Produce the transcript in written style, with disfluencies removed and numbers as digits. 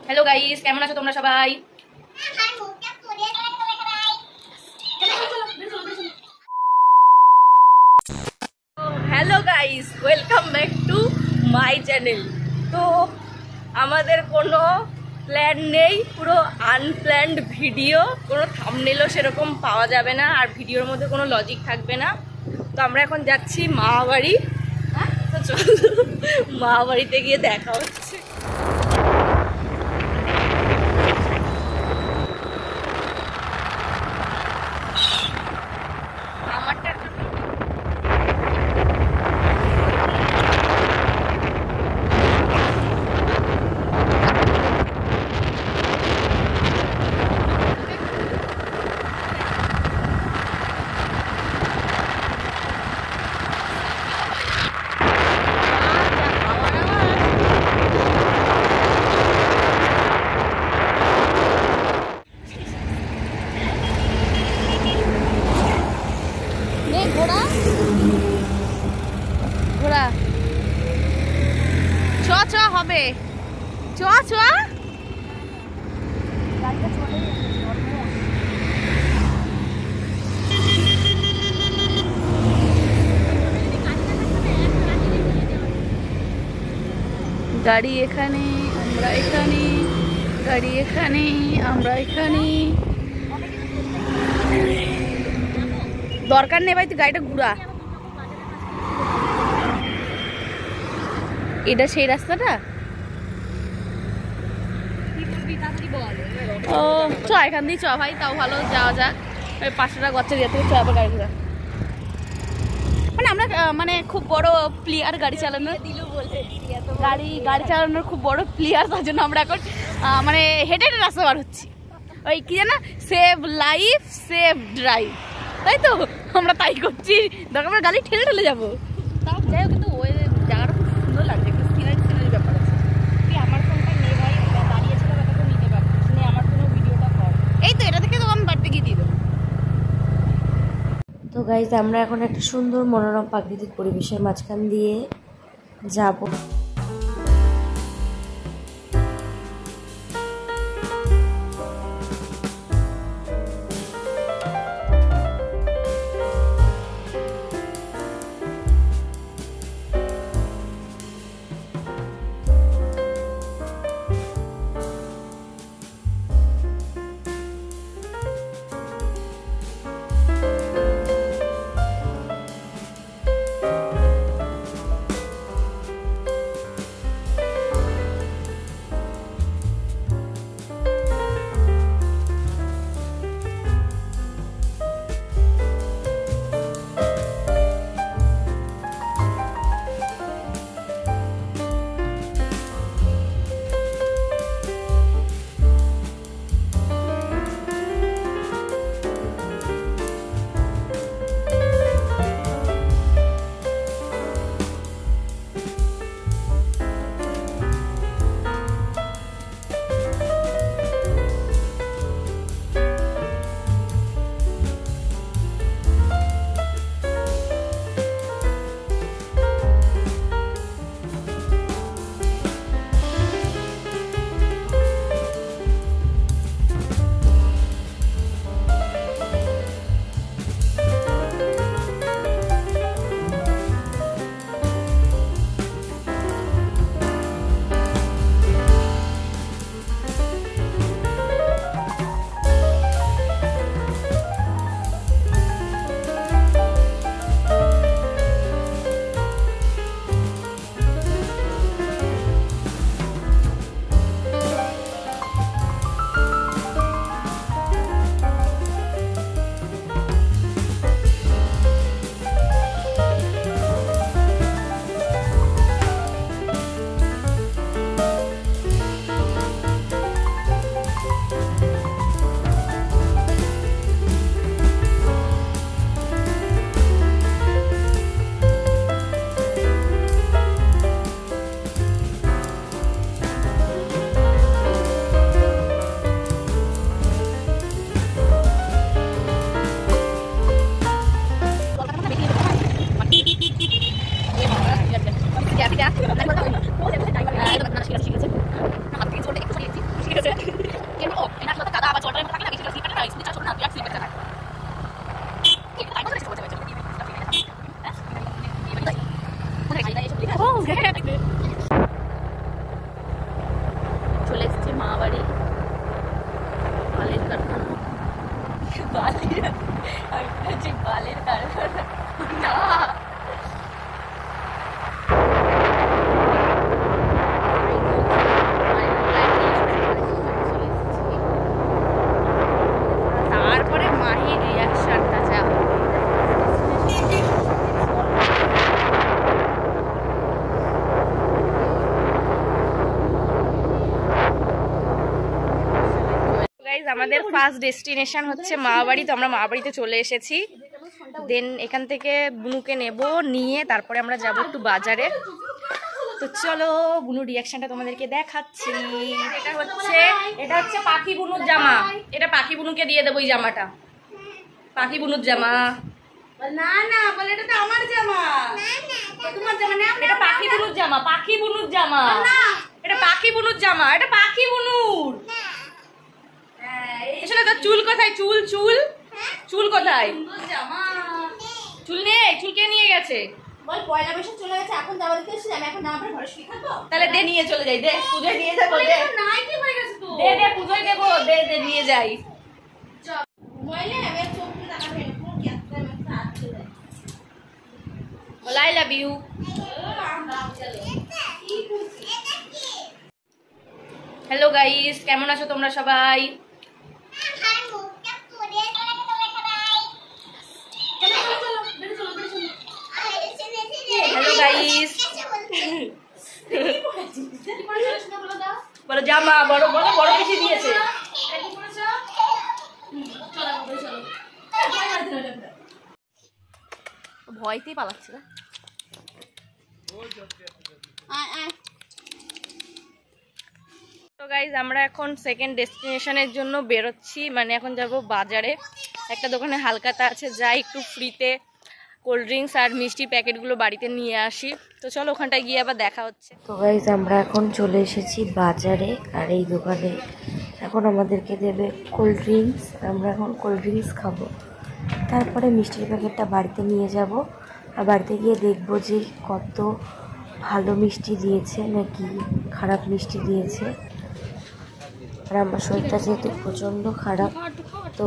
Hello guys, কেমন আছো তোমরা সবাই? Hello guys, welcome back to my channel. তো আমাদের কোনো প্ল্যান নেই, পুরো আনপ্ল্যান্ড ভিডিও, কোনো থাম্বনেলও সেরকম পাওয়া যাবে না, আর ভিডিওর মধ্যে কোনো লজিক থাকবে না। তো আমরা এখন যাচ্ছি মামাবাড়ি। তো চলো মামাবাড়িতে গিয়ে দেখা হচ্ছে। ঘোড়া ঘোড়া চ চ হবে, চ চ। গাড়ি এখানে, আমরা এখানে, গাড়ি এখানে, আমরা এখানে। দরকার নেই ভাই, তুই গাড়িটা ঘুরা। এটা সেই রাস্তাটা। ও চ, এখান দিয়ে চ ভাই, তাও ভালো, যাওয়া যাক। ওই 500 টাকা গচ্ছা দিয়ে থেকে চ, আবার গাড়ি ঘুরা। মানে আমরা মানে খুব বড় প্লেয়ার গাড়ি চালানোর, গাড়ি চালানোর খুব বড় প্লেয়ার, তার জন্য আমরা এখন মানে হেঁটে হেঁটে রাস্তা বার হচ্ছি। ওই কি জানা, সেভ লাইফ সেভ ড্রাইভ, তাই তো আমরা তাই করছি। দরকার আমরা গাড়ি ঠেলে ঠেলে যাবো, তাও যাই হোক। কিন্তু ওই জায়গাটা খুব সুন্দর লাগছে, একটু সিনারি ব্যাপার আছে। তুই আমার ফোনটা নিয়ে ভাই, দাঁড়িয়েছিলাম, এটা তো নিতে পারছিস না, আমার ফোনে ভিডিওটা কর। এই তো এটা দেখে তো আমি বাড়িতে গিয়ে দিয়ে দেবো। তো গাইজ, আমরা এখন একটা সুন্দর মনোরম প্রাকৃতিক পরিবেশের মাঝখান দিয়ে যাব। বাড়ি বালির কারখানা বালির বালির কারখানা না তারপরে মাহির রিয়াকশনটা যা আমাদের ফার্স্ট ডেস্টিনেশন হচ্ছে মামাবাড়ি। তো আমরা মামাবাড়িতে চলে এসেছি। দেন এখান থেকে বুনুকে নেব, নিয়ে তারপরে আমরা যাব একটু বাজারে। তো চলো বুনুর রিয়াকশনটা তোমাদেরকে দেখাচ্ছি। এটা হচ্ছে পাখি বুনুর জামা। এটা পাখি বুনুকে দিয়ে দেবো এই জামাটা। পাখি বুনুর জামা না না বলে এটা তো আমার জামা। তোমার জামা না, এটা পাখি বুনুর জামা। পাখি বুনুর জামা এটা পাখি বুনুর জামা। এটা পাখি বুনুর। চুল কোথায়? চুল চুল চুল কোথায়? চুল নেই, চুল কে নিয়ে গেছে? বল পয়লা বৈশাখ চলে গেছে, এখন দাওয়া দিতে এসেছি আমি, এখন না আমরা ঘরে শুয়ে থাকবো? তাহলে দে নিয়ে চলে যাই, দে পূজোয় দিয়ে যাবো। দে নাই কি হয়ে গেছে তো, দে দে পূজোয় দেবো, দে দে নিয়ে যাই। মোবাইলে আমি চোখ দিয়ে তাকাবো না, পুরো ক্যাপটা আমি আটকে যায়। বল I love you. Hello guys, কেমন আছো তোমরা সবাই? হ্যালো গাইস, বলো জামা বড় বড় বড় বেশি দিয়েছে। ভয়তেই পালাচ্ছে না। তো গাইজ আমরা এখন সেকেন্ড ডেস্টিনেশনের জন্য বেরোচ্ছি, মানে এখন যাব বাজারে। একটা দোকানে হালকাতা আছে, যাই একটু ফ্রিতে কোল্ড ড্রিঙ্কস আর মিষ্টি প্যাকেটগুলো বাড়িতে নিয়ে আসি। তো চলো ওখানটায় গিয়ে আবার দেখা হচ্ছে। তো গাইজ আমরা এখন চলে এসেছি বাজারে, আর এই দোকানে এখন আমাদেরকে দেবে কোল্ড ড্রিঙ্কস। আমরা এখন কোল্ড ড্রিঙ্কস খাবো, তারপরে মিষ্টির প্যাকেটটা বাড়িতে নিয়ে যাব। আর বাড়িতে গিয়ে দেখবো যে কত ভালো মিষ্টি দিয়েছে নাকি খারাপ মিষ্টি দিয়েছে। আর আমার শরীরটা যেহেতু প্রচণ্ড খারাপ, তো